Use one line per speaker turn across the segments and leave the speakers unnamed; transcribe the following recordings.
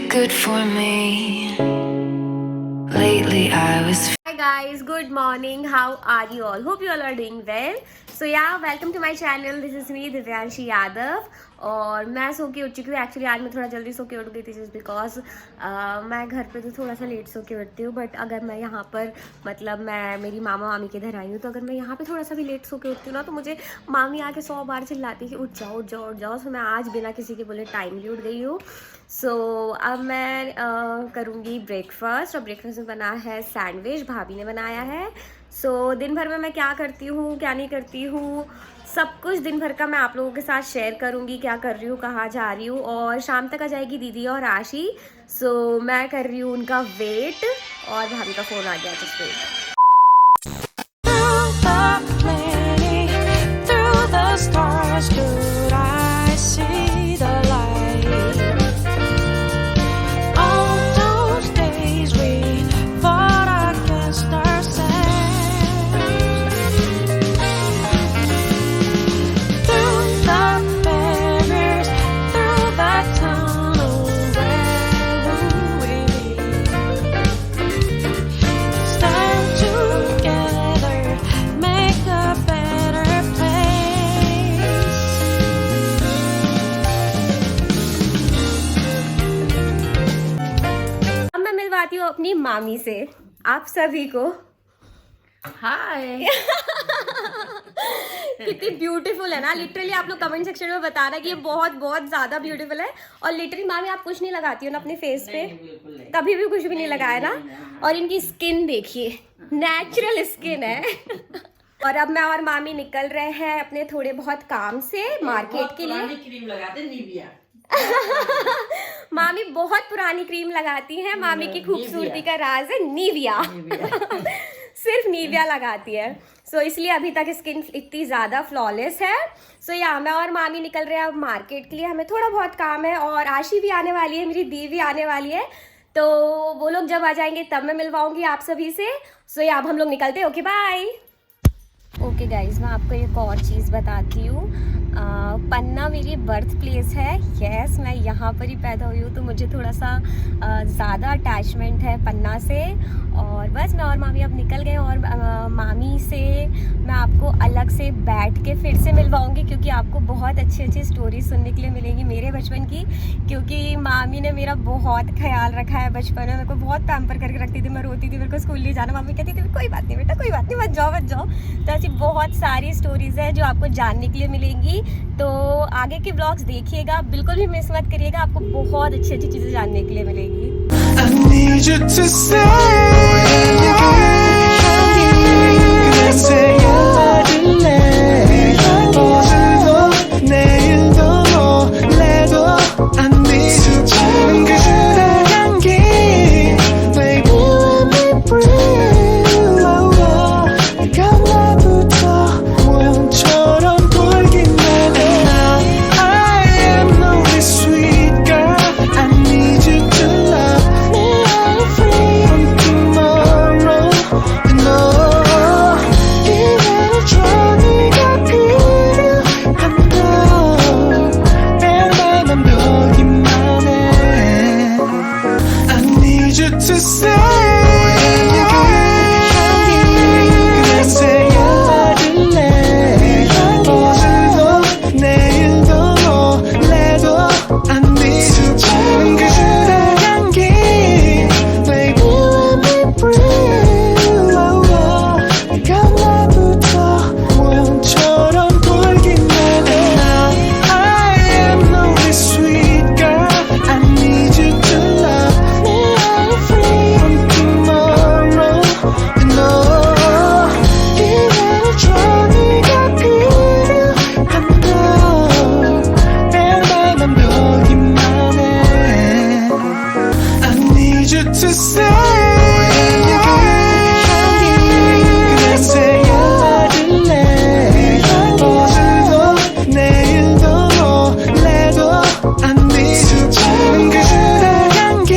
good for me. Lately I was
Hi guys, good morning. How are you all? Hope you all are doing well. So yeah, welcome to my channel. This is me Divyanshi Yadav और मैं सो के उठ चुकी हूँ. Actually आज मैं थोड़ा जल्दी सो के उठ गई थी जस्ट बिकॉज मैं घर पे तो थोड़ा सा लेट सो के उठती हूँ. बट अगर मैं यहाँ पर मतलब मैं मेरी मामा मामी के घर आई हूँ तो अगर मैं यहाँ पे थोड़ा सा भी लेट सो के उठती हूँ ना तो मुझे मामी आके 100 बार चिल्लाती है कि उठ जाओ उठ जाओ उठ जाओ. सो मैं आज बिना किसी के बोले टाइमली उठ गई हूँ. सो अब मैं करूँगी ब्रेकफास्ट और ब्रेकफास्ट में बना है सैंडविच, भाभी ने बनाया है. सो दिन भर में मैं क्या करती हूँ क्या नहीं करती हूँ सब कुछ दिन भर का मैं आप लोगों के साथ शेयर करूँगी. क्या कर रही हूँ, कहाँ जा रही हूँ. और शाम तक आ जाएगी दीदी और आशी. सो मैं कर रही हूँ उनका वेट और भाभी का फ़ोन आ गया जिस पे. आती हूँ अपनी मामी से. आप सभी को
हाय.
कितनी ब्यूटीफुल है ना. लिटरली आप लोग कमेंट सेक्शन में बताना कि ये बहुत बहुत ज्यादा ब्यूटीफुल है. और लिटरली मामी आप कुछ नहीं लगाती हो ना अपने फेस पे, कभी भी कुछ भी नहीं लगाया ना. और इनकी स्किन देखिए, नेचुरल स्किन है. और अब मैं और मामी निकल रहे हैं अपने थोड़े बहुत काम से मार्केट के लिए.
क्रीम लगाते निविया.
मामी बहुत पुरानी क्रीम लगाती हैं. मामी की खूबसूरती का राज है निविया. सिर्फ निविया लगाती है. सो इसलिए अभी तक स्किन इतनी ज़्यादा फ्लॉलेस है. सो या मैं और मामी निकल रहे हैं अब मार्केट के लिए. हमें थोड़ा बहुत काम है और आशी भी आने वाली है, मेरी दी भी आने वाली है. तो वो लोग जब आ जाएंगे तब मैं मिलवाऊंगी आप सभी से. सो या अब हम लोग निकलते हैं. Okay bye. ओके गाइज, मैं आपको एक और चीज़ बताती हूँ. पन्ना मेरी बर्थ प्लेस है. यस, मैं यहाँ पर ही पैदा हुई हूँ तो मुझे थोड़ा सा ज़्यादा अटैचमेंट है पन्ना से. और बस मैं और मामी अब निकल गए और मामी से मैं आपको अलग से बैठ के फिर से मिलवाऊंगी क्योंकि आपको बहुत अच्छी अच्छी स्टोरी सुनने के लिए मिलेंगी मेरे बचपन की. क्योंकि मामी ने मेरा बहुत ख्याल रखा है बचपन में. मेरे को बहुत पैम्पर करके रखती थी. मैं रोती थी, मेरे को स्कूल नहीं जाना. मामी कहती थी कोई बात नहीं बेटा, कोई बात नहीं, मत जाओ मत जाओ. तो ऐसी बहुत सारी स्टोरीज़ हैं जो आपको जानने के लिए मिलेंगी. तो आगे के ब्लॉग्स देखिएगा, बिल्कुल भी मिस मत करिएगा. आपको बहुत अच्छी अच्छी चीज़ें जानने के लिए मिलेंगी.
I need you to stay. 오늘도 내일도 몰래도 I need you to 그대 향기. Baby let me breathe. 네가 나부터 모형처럼 보이긴 해. I am no sweet girl. I need you to love. To say 오늘도 내일도 몰래도 I need you to 그대 향기. Baby let me breathe. 네가 나부터 모형처럼 보이긴 해. I am no sweet girl. I need you to love. To say 오늘도 내일도 몰래도 I need you to 그대 향기.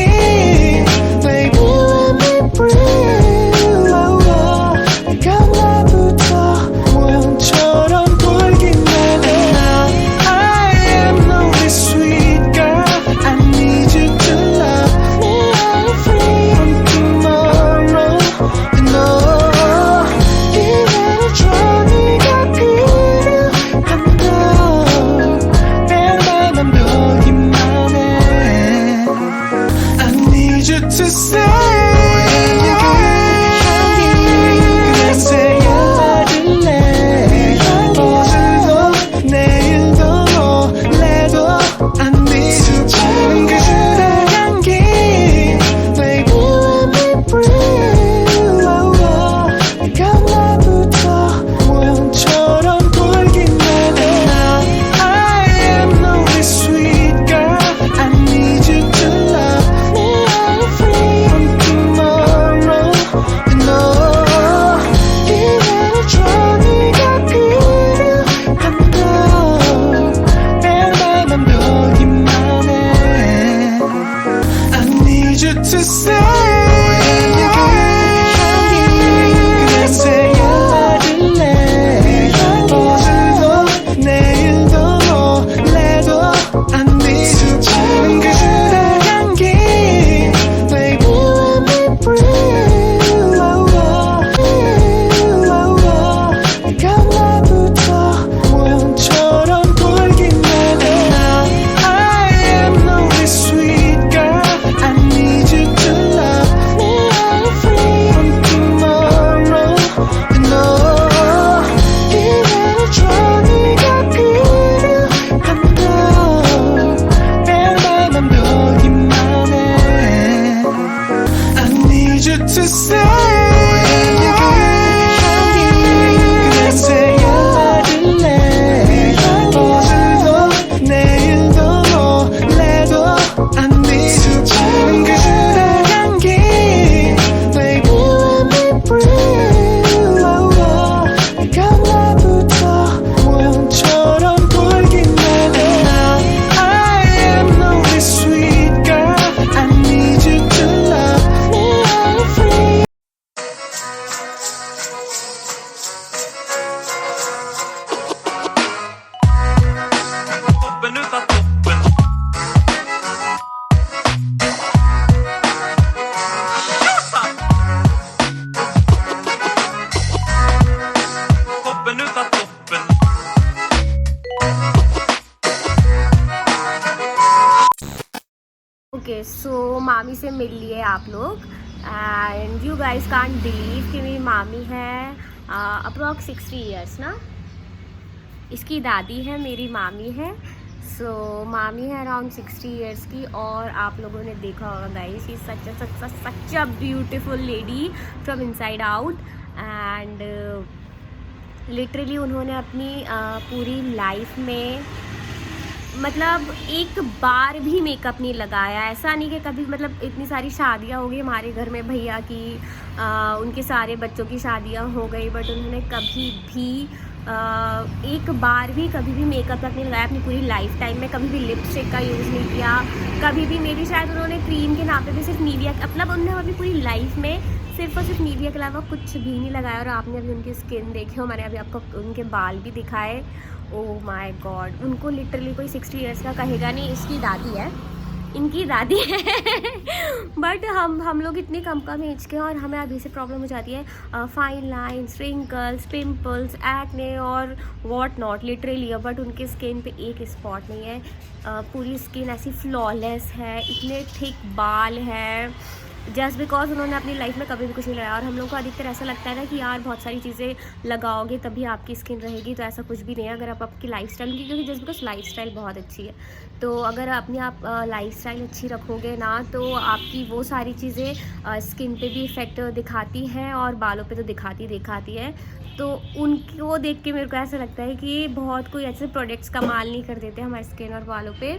Baby let me breathe. 네가 나부터 모형처럼 보이긴 해. I am no sweet girl. I need you to love. to say 그래서 연락을래 오늘도 내일도 몰래도 안 미쳐지는 그대 향기 Baby let me breathe 네가 나부터 모형처럼 보이긴 해 I am no sweet girl I need you to love me I'm free from tomorrow You know 기회를 줘 네가 필요한다 내 맘만 보기만 해 I need you to say 그래서 연락을래 오늘도 내일도 몰래도 안 미쳐지는 그대 향기 Baby let me breathe 네가 나부터 모형처럼 보이긴 해 I am no sweet girl I need you to love me I'm free from tomorrow You know 기회를 줘 네가 필요한다 내 맘만 보기만 해 I need you to say 그래서 연락을래 오늘도 내일도 몰래도 안 미쳐지는 그대 향기 Baby let me breathe 네가 나부터 모형처럼 보이긴 해 I am no sweet girl I need you to love me I'm free
Toppen utav toppen. Tjosan! Toppen utav toppen.
Okay so मामी से मिल लिए आप लोग and you guys can't believe कि मेरी मामी है approx 60 years ना इसकी दादी है मेरी मामी है सो मामी है अराउंड 60 इयर्स की और आप लोगों ने देखा होगा guys he such a beautiful lady from inside out and literally उन्होंने अपनी पूरी लाइफ में मतलब एक बार भी मेकअप नहीं लगाया ऐसा नहीं कि कभी मतलब इतनी सारी शादियां हो गई हमारे घर में भैया की उनके सारे बच्चों की शादियां हो गई बट उन्होंने कभी भी एक बार भी कभी भी मेकअप तक नहीं लगाया अपनी पूरी लाइफ टाइम में कभी भी लिपस्टिक का यूज़ नहीं किया कभी भी मे बी शायद उन्होंने क्रीम के नाम पे भी सिर्फ निविया मतलब उन्होंने अपनी पूरी लाइफ में सिर्फ और सिर्फ निविया के अलावा कुछ भी नहीं लगाया और आपने अभी उनकी स्किन देखी हो मैंने अभी आपको उनके बाल भी दिखाए ओह माय गॉड उनको लिटरली कोई 60 इयर्स का कहेगा नहीं इसकी दादी है इनकी दादी है बट हम लोग इतनी कम एज के हैं और हमें अभी से प्रॉब्लम हो जाती है fine lines wrinkles pimples acne और वॉट नॉट लिटरली बट उनके स्किन पे एक स्पॉट नहीं है पूरी स्किन ऐसी फ्लॉलेस है इतने थिक बाल है जस्ट बिकॉज उन्होंने अपनी लाइफ में कभी भी कुछ नहीं लगाया और हम लोग को अधिकतर ऐसा लगता है ना कि यार बहुत सारी चीज़ें लगाओगे तभी आपकी स्किन रहेगी तो ऐसा कुछ भी नहीं है अगर आप आपकी लाइफस्टाइल क्योंकि जस्ट बिकॉज लाइफस्टाइल बहुत अच्छी है तो अगर अपनी आप लाइफस्टाइल अच्छी रखोगे ना तो आपकी वो सारी चीज़ें स्किन पे भी इफ़ेक्ट दिखाती हैं और बालों पे तो दिखाती है तो उनको देख के मेरे को ऐसा लगता है कि बहुत कोई ऐसे प्रोडक्ट्स कमाल नहीं कर देते हमारे स्किन और बालों पे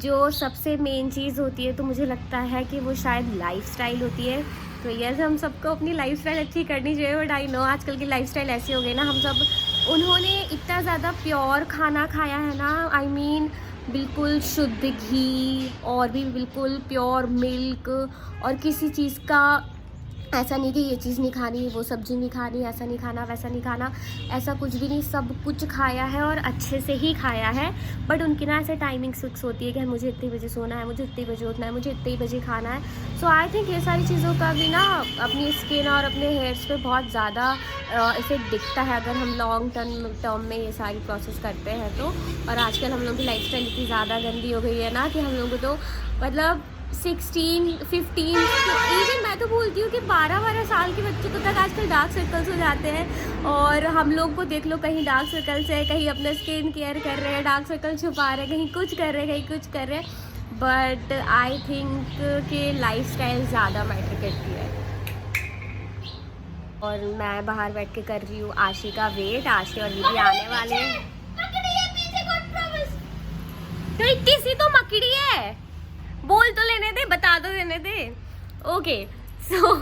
जो सबसे मेन चीज़ होती है तो मुझे लगता है कि वो शायद लाइफस्टाइल होती है तो यस हम सबको अपनी लाइफस्टाइल अच्छी करनी चाहिए बट आई नो आजकल की लाइफस्टाइल ऐसी हो गई ना हम सब उन्होंने इतना ज़्यादा प्योर खाना खाया है ना आई मीन बिल्कुल शुद्ध घी और भी बिल्कुल प्योर मिल्क और किसी चीज़ का ऐसा नहीं कि ये चीज़ नहीं खानी वो सब्ज़ी नहीं खानी ऐसा नहीं खाना वैसा नहीं खाना ऐसा कुछ भी नहीं सब कुछ खाया है और अच्छे से ही खाया है बट उनकी ना ऐसे टाइमिंग फिक्स होती है कि मुझे इतने बजे सोना है मुझे इतने बजे उठना है मुझे इतने बजे खाना है सो आई थिंक ये सारी चीज़ों का भी ना अपनी स्किन और अपने हेयर्स पे बहुत ज़्यादा इफेक्ट दिखता है अगर हम लॉन्ग टर्म में ये सारी प्रोसेस करते हैं तो और आजकल हम लोग की लाइफस्टाइल इतनी ज़्यादा गंदी हो गई है ना कि हम लोग को तो मतलब 16, 15, इवन मैं तो बोलती हूँ कि 12-12 साल के बच्चों को तक आजकल डार्क सर्कल्स हो जाते हैं। और हम लोग को देख लो, कहीं डार्क सर्कल्स है, कहीं अपना स्किन केयर कर रहे हैं, डार्क सर्कल छुपा रहे हैं, कहीं कुछ कर रहे हैं, कहीं कुछ कर रहे हैं। बट आई थिंक कि लाइफस्टाइल ज़्यादा मैटर करती है। और मैं बाहर बैठ के कर रही हूँ आशी का वेट। आशी और दीदी आने वाले हैं। तो इतनी सी तो मकड़ी है, बोल तो लेने दे, बता तो देने दे। ओके सो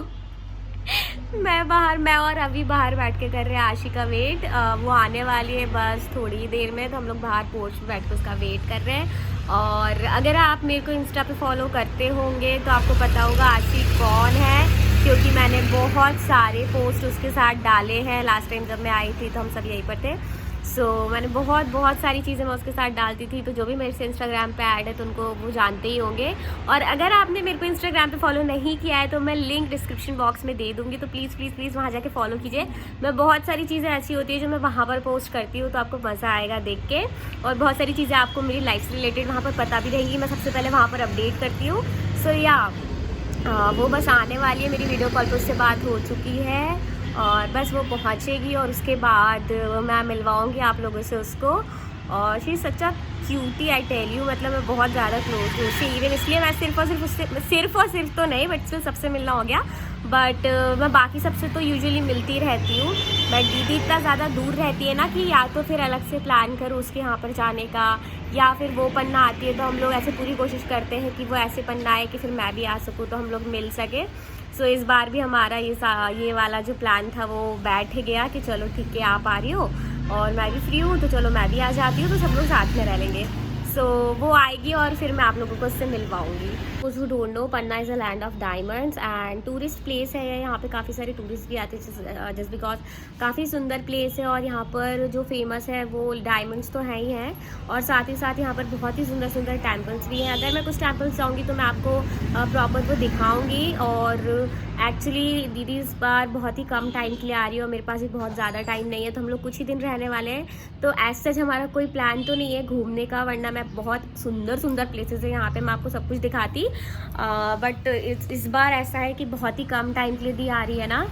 मैं और अभी बाहर बैठ के कर रहे हैं आशी का वेट। वो आने वाली है बस थोड़ी देर में, तो हम लोग बाहर पोर्च पे बैठ के उसका वेट कर रहे हैं। और अगर आप मेरे को इंस्टा पे फॉलो करते होंगे तो आपको पता होगा आशी कौन है, क्योंकि मैंने बहुत सारे पोस्ट उसके साथ डाले हैं। लास्ट टाइम जब मैं आई थी तो हम सब यहीं पर थे। सो मैंने बहुत सारी चीज़ें मैं उसके साथ डालती थी, तो जो भी मेरे से इंस्टाग्राम पे ऐड है तो उनको वो जानते ही होंगे। और अगर आपने मेरे को इंस्टाग्राम पे फॉलो नहीं किया है तो मैं लिंक डिस्क्रिप्शन बॉक्स में दे दूँगी, तो प्लीज़ वहाँ जाके फॉलो कीजिए। मैं बहुत सारी चीज़ें ऐसी होती है जो मैं वहाँ पर पोस्ट करती हूँ, तो आपको मज़ा आएगा देख के। और बहुत सारी चीज़ें आपको मेरी लाइफ से रिलेटेड वहाँ पर पता भी रहेंगी, मैं सबसे पहले वहाँ पर अपडेट करती हूँ। सो या वो बस आने वाली है, मेरी वीडियो कॉल पर उससे बात हो चुकी है और बस वो पहुंचेगी और उसके बाद मैं मिलवाऊंगी आप लोगों से उसको। और शी सच्चा क्यूटी, आई टेल यू, मतलब मैं बहुत ज़्यादा क्लोज हूँ उससे। इवन इसलिए मैं सिर्फ और सिर्फ तो नहीं, बट सबसे मिलना हो गया। बट मैं बाकी सबसे तो यूजुअली मिलती रहती हूँ। बट दीदी इतना ज़्यादा दूर रहती है ना कि या तो फिर अलग से प्लान करो उसके यहाँ पर जाने का, या फिर वो पन्ना आती है तो हम लोग ऐसे पूरी कोशिश करते हैं कि वो ऐसे पन्ना आए कि फिर मैं भी आ सकूँ, तो हम लोग मिल सके। सो इस बार भी हमारा ये वाला जो प्लान था वो बैठ गया कि चलो ठीक है आप आ रही हो और मैं भी फ्री हूँ, तो चलो मैं भी आ जाती हूँ, तो सब लोग साथ में रह लेंगे। सो वो आएगी और फिर मैं आप लोगों को उससे मिलवाऊंगी। Who don't know, Panna is a land of diamonds and tourist place है। यहाँ पे काफ़ी सारे टूरिस्ट भी आते हैं जस्ट बिकॉज काफ़ी सुंदर प्लेस है। और यहाँ पर जो फेमस है वो डायमंड्स तो हैं ही हैं, और साथ ही साथ यहाँ पर बहुत ही सुंदर सुंदर टेम्पल्स भी हैं। अगर मैं कुछ टेम्पल्स जाऊँगी तो मैं आपको प्रॉपर वो दिखाऊँगी। और एक्चुअली दीदी इस बार बहुत ही कम टाइम के लिए आ रही है और मेरे पास भी बहुत ज़्यादा टाइम नहीं है, तो हम लोग कुछ ही दिन रहने वाले हैं। तो एज सच हमारा कोई प्लान तो नहीं है घूमने का, वरना मैं बहुत सुंदर प्लेसेस है यहाँ पे, मैं आपको सब कुछ दिखाती। बट इस बार ऐसा है कि बहुत ही कम टाइम के लिए दी आ रही है ना,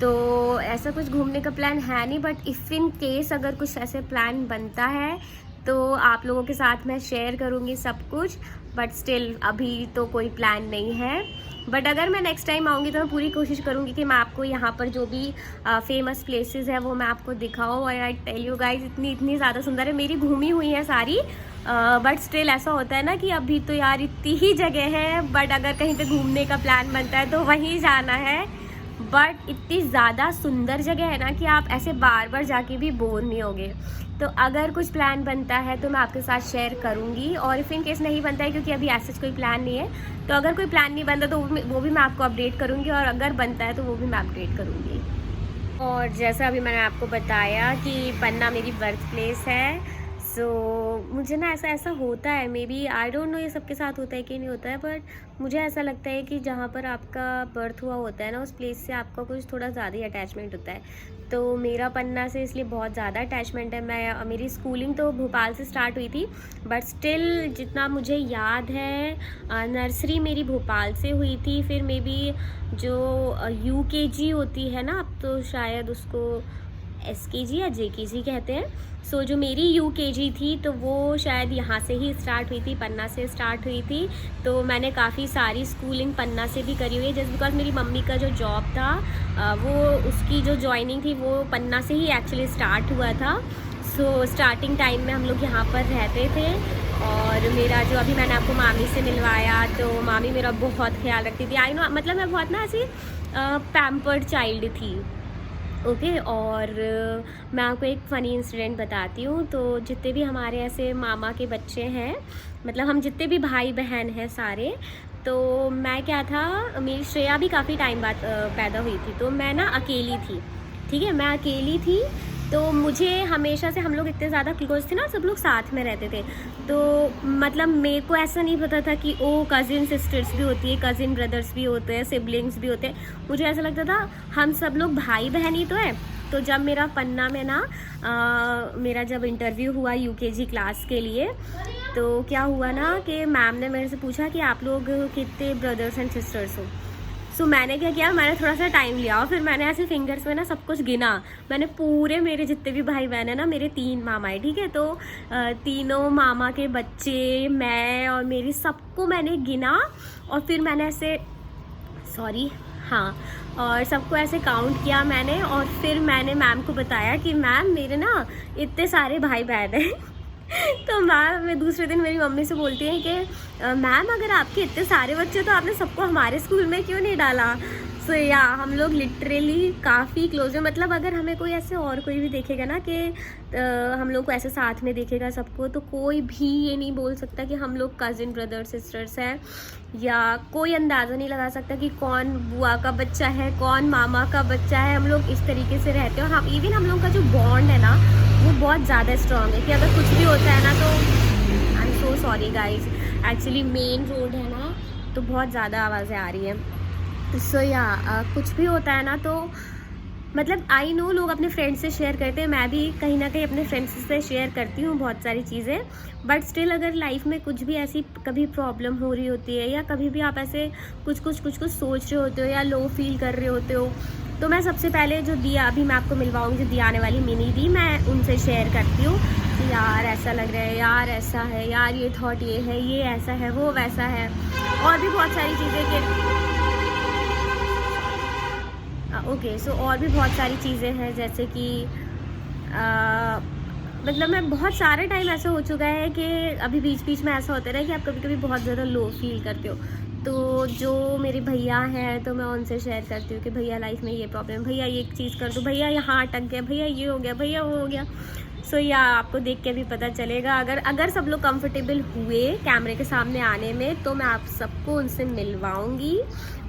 तो ऐसा कुछ घूमने का प्लान है नहीं। बट इफ़ इन केस अगर कुछ ऐसे प्लान बनता है तो आप लोगों के साथ मैं शेयर करूँगी सब कुछ। बट स्टिल अभी तो कोई प्लान नहीं है। बट अगर मैं नेक्स्ट टाइम आऊँगी तो मैं पूरी कोशिश करूँगी कि मैं आपको यहाँ पर जो भी फेमस प्लेसेस है वो मैं आपको दिखाऊँ। और आई टेल यू गाइज, इतनी ज़्यादा सुंदर है, मेरी घूमी हुई है सारी। बट स्टिल ऐसा होता है ना कि अभी तो यार इतनी ही जगह है, बट अगर कहीं पे घूमने का प्लान बनता है तो वहीं जाना है। बट इतनी ज़्यादा सुंदर जगह है ना कि आप ऐसे बार जाके भी बोर नहीं होगे। तो अगर कुछ प्लान बनता है तो मैं आपके साथ शेयर करूँगी। और इफ़ इन केस नहीं बनता है, क्योंकि अभी ऐसा कोई प्लान नहीं है, तो अगर कोई प्लान नहीं बनता तो वो भी मैं आपको अपडेट करूँगी, और अगर बनता है तो वो भी मैं अपडेट करूँगी। और जैसा अभी मैंने आपको बताया कि पन्ना मेरी बर्थ प्लेस है। सो मुझे ना ऐसा होता है, may be I don't know ये सबके साथ होता है कि नहीं होता है, बट मुझे ऐसा लगता है कि जहाँ पर आपका बर्थ हुआ होता है ना, उस प्लेस से आपका कुछ थोड़ा ज़्यादा ही अटैचमेंट होता है। तो मेरा पन्ना से इसलिए बहुत ज़्यादा अटैचमेंट है। मेरी स्कूलिंग तो भोपाल से स्टार्ट हुई थी, बट स्टिल जितना मुझे याद है नर्सरी मेरी भोपाल से हुई थी। फिर मे बी जो UKG होती है ना, अब तो शायद उसको SKG या JKG कहते हैं। सो जो मेरी UKG थी तो वो शायद यहाँ से ही स्टार्ट हुई थी, पन्ना से स्टार्ट हुई थी। तो मैंने काफ़ी सारी स्कूलिंग पन्ना से भी करी हुई है, जस्ट बिकॉज मेरी मम्मी का जो जॉब था वो उसकी जो जॉइनिंग थी वो पन्ना से ही एक्चुअली स्टार्ट हुआ था। सो स्टार्टिंग टाइम में हम लोग यहाँ पर रहते थे। और मेरा जो अभी मैंने आपको मामी से मिलवाया, तो मामी मेरा बहुत ख्याल रखती थी। आई नो, मतलब मैं बहुत ना ऐसी पैम्पर्ड चाइल्ड थी। ओके और मैं आपको एक फ़नी इंसिडेंट बताती हूँ। तो जितने भी हमारे ऐसे मामा के बच्चे हैं, मतलब हम जितने भी भाई बहन हैं सारे, तो मैं क्या था, मेरी श्रेया भी काफ़ी टाइम बाद पैदा हुई थी, तो मैं ना अकेली थी। ठीक है, मैं अकेली थी। तो मुझे हमेशा से, हम लोग इतने ज़्यादा क्लोज थे ना, सब लोग साथ में रहते थे। तो मतलब मेरे को ऐसा नहीं पता था कि ओ कज़िन सिस्टर्स भी होती है, कज़िन ब्रदर्स भी होते हैं, सिबलिंग्स भी होते हैं। मुझे ऐसा लगता था हम सब लोग भाई बहन ही तो है, तो जब मेरा पन्ना में ना मेरा जब इंटरव्यू हुआ यूकेजी क्लास के लिए, तो क्या हुआ ना कि मैम ने मेरे से पूछा कि आप लोग कितने ब्रदर्स एंड सिस्टर्स हो। सो मैंने क्या किया, मैंने थोड़ा सा टाइम लिया और फिर मैंने ऐसे फिंगर्स में ना सब कुछ गिना। मैंने पूरे मेरे जितने भी भाई बहन है ना, मेरे 3 मामा है, ठीक है, तो तीनों मामा के बच्चे, मैं और मेरी, सबको मैंने गिना और फिर मैंने ऐसे और सबको ऐसे काउंट किया मैंने। और फिर मैंने मैम को बताया कि मैम मेरे ना इतने सारे भाई बहन हैं। तो मैम दूसरे दिन मेरी मम्मी से बोलती है कि मैम अगर आपके इतने सारे बच्चे तो आपने सबको हमारे स्कूल में क्यों नहीं डाला। सो या हम लोग लिटरली काफ़ी क्लोज हैं। मतलब अगर हमें कोई ऐसे और कोई भी देखेगा ना कि हम लोग को ऐसे साथ में देखेगा सबको, तो कोई भी ये नहीं बोल सकता कि हम लोग कज़िन ब्रदर सिस्टर्स हैं, या कोई अंदाज़ा नहीं लगा सकता कि कौन बुआ का बच्चा है, कौन मामा का बच्चा है। हम लोग इस तरीके से रहते हैं। और हम इवन हम लोग का जो बॉन्ड है ना वो बहुत ज़्यादा स्ट्रॉन्ग है कि अगर कुछ भी होता है ना तो I am so sorry guys, actually main road है ना तो बहुत ज़्यादा आवाज़ें आ रही हैं। सो कुछ भी होता है ना तो मतलब आई नो लोग अपने फ्रेंड्स से शेयर करते हैं, मैं भी कहीं ना कहीं अपने फ्रेंड्स से शेयर करती हूँ बहुत सारी चीज़ें, बट स्टिल अगर लाइफ में कुछ भी ऐसी कभी प्रॉब्लम हो रही होती है या कभी भी आप ऐसे कुछ सोच रहे होते हो या लो फील कर रहे होते हो, तो मैं सबसे पहले जो दिया, अभी मैं आपको मिलवाऊंगी, जो दिया आने वाली मिनी दी, मैं उनसे शेयर करती हूँ कि यार ऐसा लग रहा है, यार ऐसा है, यार ये थॉट ये है, ये ऐसा है, वो वैसा है, और भी बहुत सारी चीज़ें कि ओके सो और भी बहुत सारी चीज़ें हैं जैसे कि मतलब मैं बहुत सारे टाइम ऐसा हो चुका है कि अभी बीच में ऐसा होता है कि आप कभी कभी बहुत ज़्यादा लो फील करते हो, तो जो मेरे भैया हैं तो मैं उनसे शेयर करती हूँ कि भैया लाइफ में ये प्रॉब्लम, भैया ये चीज़ कर दो, भैया यहाँ अटक गया, भैया ये हो गया, भैया वो हो गया। सो या आपको देख के भी पता चलेगा, अगर सब लोग कंफर्टेबल हुए कैमरे के सामने आने में तो मैं आप सबको उनसे मिलवाऊंगी,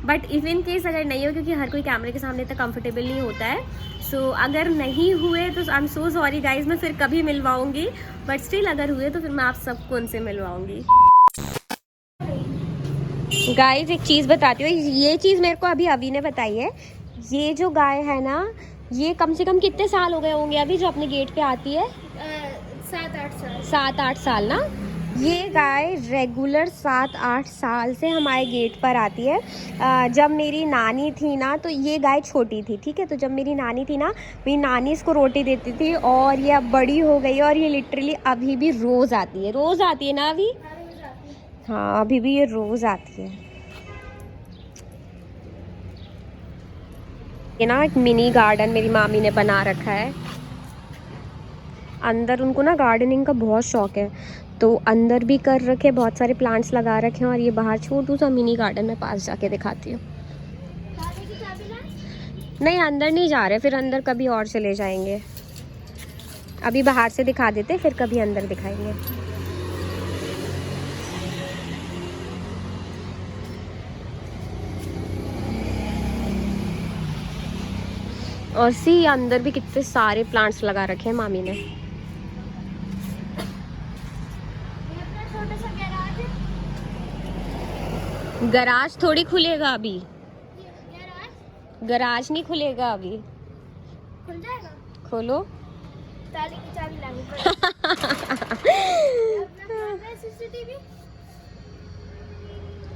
बट इफ इन केस अगर नहीं हो, क्योंकि हर कोई कैमरे के सामने तक कंफर्टेबल नहीं होता है, सो अगर नहीं हुए तो I am so sorry guys, मैं फिर कभी मिलवाऊंगी, बट स्टिल अगर हुए तो फिर मैं आप सबको उनसे मिलवाऊंगी। गाइज एक चीज़ बताती हूँ, ये चीज़ मेरे को अभी ने बताई है। ये जो गाय है ना, ये कम से कम कितने साल हो गए होंगे अभी जो अपने गेट पे आती है? 7-8 साल ना। ये गाय रेगुलर 7-8 साल से हमारे गेट पर आती है। जब मेरी नानी थी ना तो ये गाय छोटी थी, ठीक है, तो जब मेरी नानी थी ना, मेरी नानी इसको रोटी देती थी और ये अब बड़ी हो गई और ये लिटरली अभी भी रोज़ आती है ना अभी? हाँ अभी भी ये रोज़ आती है। ये ना एक मिनी गार्डन मेरी मामी ने बना रखा है। अंदर उनको ना गार्डनिंग का बहुत शौक है, तो अंदर भी कर रखे, बहुत सारे प्लांट्स लगा रखे हैं, और ये बाहर छोटू सा मिनी गार्डन में पास जाके दिखाती हूँ। नहीं अंदर नहीं जा रहे, फिर अंदर कभी और चले जाएंगे। अभी बाहर से दिखा देते, फिर कभी अंदर दिखाएंगे। और सी अंदर भी कितने सारे प्लांट्स लगा रखे हैं मामी ने। गराज थोड़ी खुलेगा अभी, गराज नहीं खुलेगा अभी।
खुल जाएगा,
खोलो।
ताली की चाबी लानी पड़ेगी।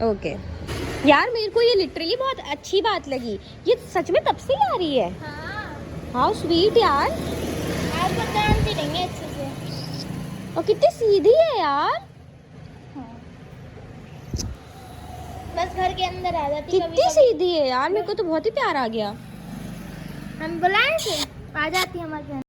ओके यार मेरे को ये लिटरली बहुत अच्छी बात लगी, ये सच में तब से ही आ रही है। हाउ स्वीट यार,
आपको ध्यान भी देंगे अच्छे से।
और कितनी सीधी है यार,
बस घर के अंदर आ जाती
कितनी सीधी है यार, मेरे को तो बहुत ही प्यार आ गया।
हम बुलाएं थे, आ जाती हमारे घर।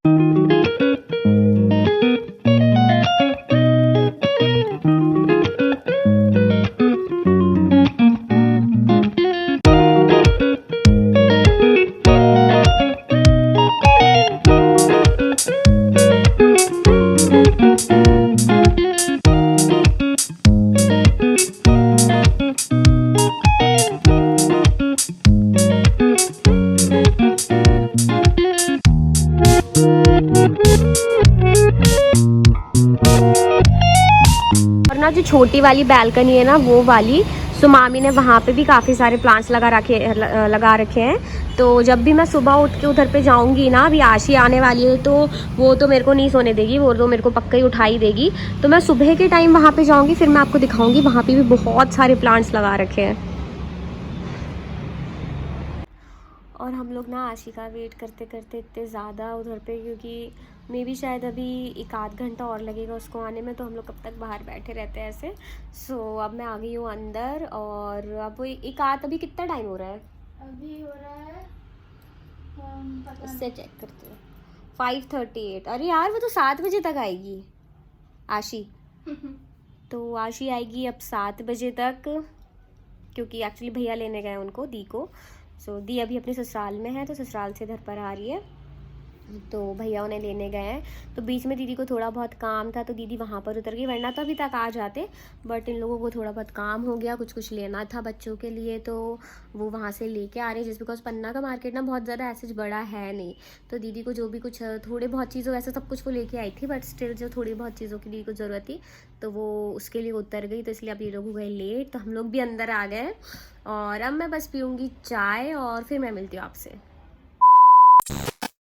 जो छोटी वाली बैल्कनी है ना वो वाली सो मामी ने वहाँ पे भी काफ़ी सारे प्लांट्स लगा रखे हैं। तो जब भी मैं सुबह उठ के उधर पे जाऊँगी ना, अभी आशी आने वाली है तो वो तो मेरे को नहीं सोने देगी, वो तो मेरे को पक्का ही उठा ही देगी। तो मैं सुबह के टाइम वहाँ पे जाऊँगी, फिर मैं आपको दिखाऊँगी। वहाँ पे भी बहुत सारे प्लांट्स लगा रखे हैं। और हम लोग ना आशी का वेट करते करते इतने ज़्यादा उधर पे, क्योंकि मे भी शायद अभी 1-8 घंटा और लगेगा उसको आने में, तो हम लोग कब तक बाहर बैठे रहते हैं ऐसे। सो अब मैं आ गई हूँ अंदर, और अब वो 1-8 अभी कितना टाइम हो रहा है?
अभी हो रहा है
इससे चेक करते हैं 5:38। अरे यार वो तो 7 बजे तक आएगी आशी। तो आशी आएगी अब 7 बजे तक, क्योंकि एक्चुअली भैया लेने गए उनको, दी को। सो दी अभी अपने ससुराल में है, तो ससुराल से घर पर आ रही है, तो भैया उन्हें लेने गए हैं। तो बीच में दीदी को थोड़ा बहुत काम था, तो दीदी वहाँ पर उतर गई, वरना तो अभी तक आ जाते, बट इन लोगों को थोड़ा बहुत काम हो गया, कुछ लेना था बच्चों के लिए, तो वो वहाँ से लेके आ रहे हैं। जस्ट बिकॉज पन्ना का मार्केट ना बहुत ज़्यादा ऐसे बड़ा है नहीं, तो दीदी को जो भी कुछ थोड़े बहुत चीज़ों, वैसे सब कुछ वो लेके आई थी, बट स्टिल जो थोड़ी बहुत चीज़ों की दीदी को ज़रूरत थी, तो वो उसके लिए उतर गई। तो इसलिए अब ये लोग हो गए लेट, तो हम लोग भी अंदर आ गए। और अब मैं बस पीऊँगी चाय, और फिर मैं मिलती हूँ आपसे।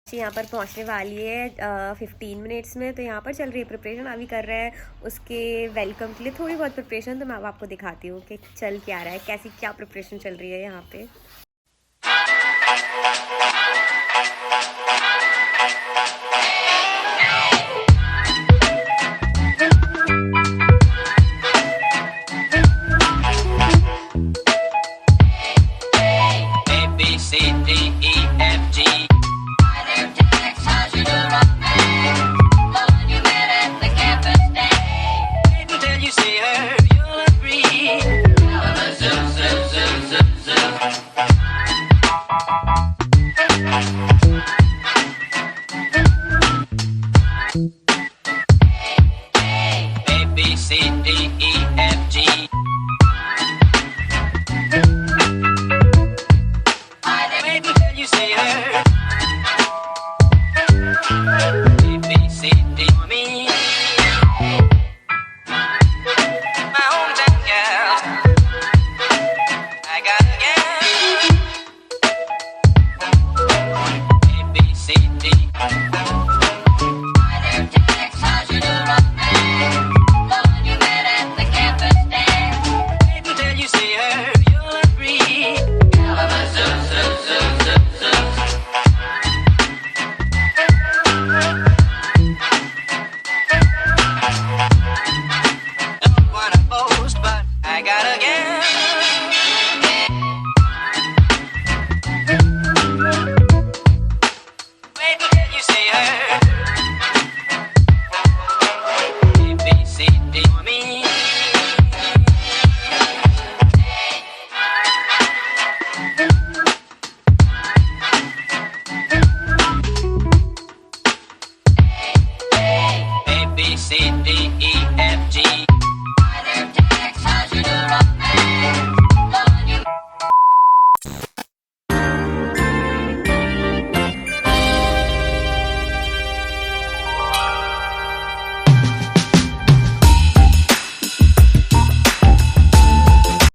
यहाँ पर पहुँचने वाली है 15 मिनट्स में, तो यहाँ पर चल रही है प्रिपरेशन, अभी कर रहे हैं उसके वेलकम के लिए थोड़ी बहुत प्रिपरेशन। तो मैं अब आपको दिखाती हूँ कि चल क्या रहा है, कैसी क्या प्रिपरेशन चल रही है यहाँ पे।
I gotta get